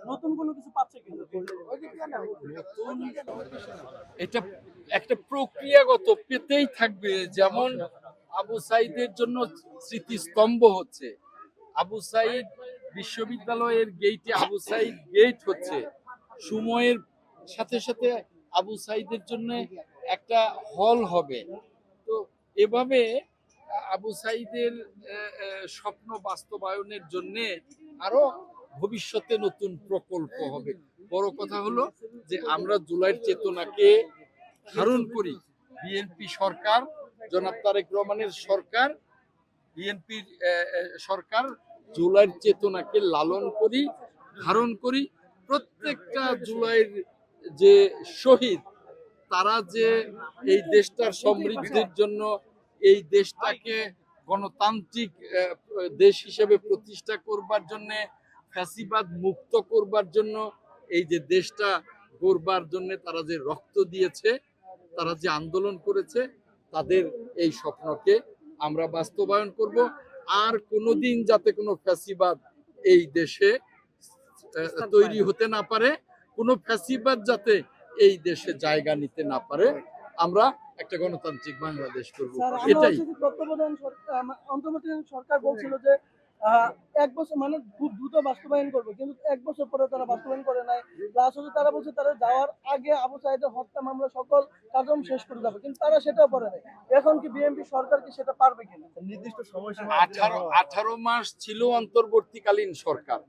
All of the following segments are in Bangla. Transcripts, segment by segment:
নতুন কোনো কিছু পাচ্ছে কিনা? নতুন এটা একটা প্রক্রিয়াগত পেতেই থাকবে। যেমন আবু সাইদের জন্য স্মৃতিস্তম্ভ হচ্ছে, আবু সাইদ বিশ্ববিদ্যালয়ের গেইটে আবু সাইদ গেট হচ্ছে, সময়ের সাথে সাথে আবু সাইদের জন্য একটা হল হবে। তো এভাবে আবু সাইদের স্বপ্ন বাস্তবায়নের জন্য আরো ভবিষ্যতে নতুন প্রকল্প হবে। বড় কথা হলো যে আমরা জুলাইয়ের চেতনাকে ধারণ করি। বিএনপি সরকার, জনাব তারেক রহমানের সরকার, বিএনপির সরকার জুলাইয়ের চেতনাকে লালন করি, ধারণ করি। প্রত্যেকটা জুলাইয়ের যে শহীদ, তারা যে এই দেশটার সমৃদ্ধির জন্য, এই দেশটাকে গণতান্ত্রিক দেশ হিসেবে প্রতিষ্ঠা করবার জন্য, ফ্যাসিবাদ মুক্ত করবার জন্য, এই যে দেশটা গড়বার জন্য তারা যে রক্ত দিয়েছে, তারা যে আন্দোলন করেছে, তাদের এই স্বপ্নকে আমরা বাস্তবায়ন করব। আর কোনোদিন যাতে কোনো ফ্যাসিবাদ এই দেশে তৈরি হতে না পারে, কোনো ফ্যাসিবাদ যাতে এই দেশে জায়গা নিতে না পারে, আমরা একটা গণতান্ত্রিক বাংলাদেশ করব। এটাই তত্ত্বাবধান অন্তর্বর্তীকালীন সরকার বলছিল যে 1 বছর মানে খুব দ্রুত বাস্তবায়ন করবে, কিন্তু 1 বছর পরে তারা বাস্তবায়ন করে নাই। প্লাস হচ্ছে তারা বলছে তারা যাওয়ার আগে আবু সাইদের হত্যা মামলা সকল কার্যক্রম শেষ করে যাবে, কিন্তু তারা সেটাও করে নাই। এখন কি বিএনপি সরকার কি সেটা পারবে কিনা? নির্দিষ্ট সময়সীমা 18 মাস ছিল অন্তর্বর্তীকালীন সরকার,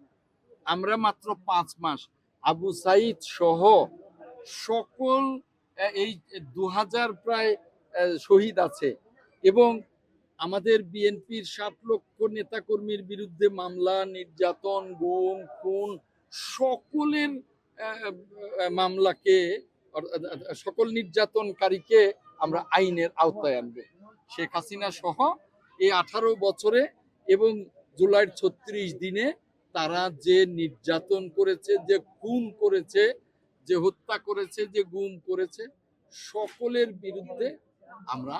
আমরা মাত্র 5 মাস। আবু সাইদ সহ সকল এই 2000 প্রায় শহীদ আছে, এবং আমাদের বিএনপির 7 লক্ষ নেতাকর্মীর বিরুদ্ধে মামলা, নির্যাতন, গুম, খুন, সকলের মামলাকে, সকল নির্যাতনকারীকে আমরা আইনের আওতায় আনব। শেখ হাসিনা সহ এই 18 বছরে এবং জুলাইয়ের 36 দিনে তারা যে নির্যাতন করেছে, যে খুন করেছে, যে হত্যা করেছে, যে গুম করেছে, সকলের বিরুদ্ধে আমরা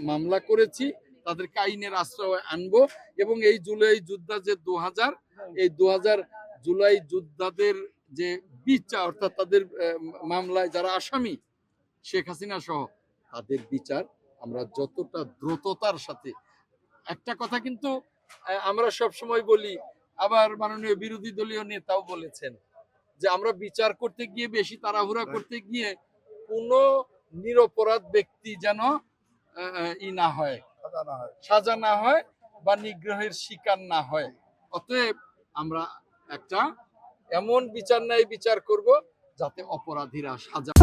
মামলা করেছি, তাদেরকে আইনের আশ্রয় আনবো। এবং এই জুলাই যোদ্ধা যে 2000, এই 2000 জুলাই যোদ্ধাদের যে বিচার, অর্থাৎ তাদের মামলায় যারা আসামি শেখ হাসিনা সহ, তাদের বিচার আমরা যতটা দ্রুততার সাথে। একটা কথা কিন্তু আমরা সব সময় বলি, আবার মাননীয় বিরোধী দলীয় নেতাও বলেছেন যে আমরা বিচার করতে গিয়ে, বেশি তাড়াহুড়া করতে গিয়ে কোনো নিরপরাধ ব্যক্তি যেন না হয়, সাজা না হয় বা নিগ্রহের শিকার না হয়। অতএব আমরা একটা এমন বিচার করব যাতে অপরাধীরা সাজা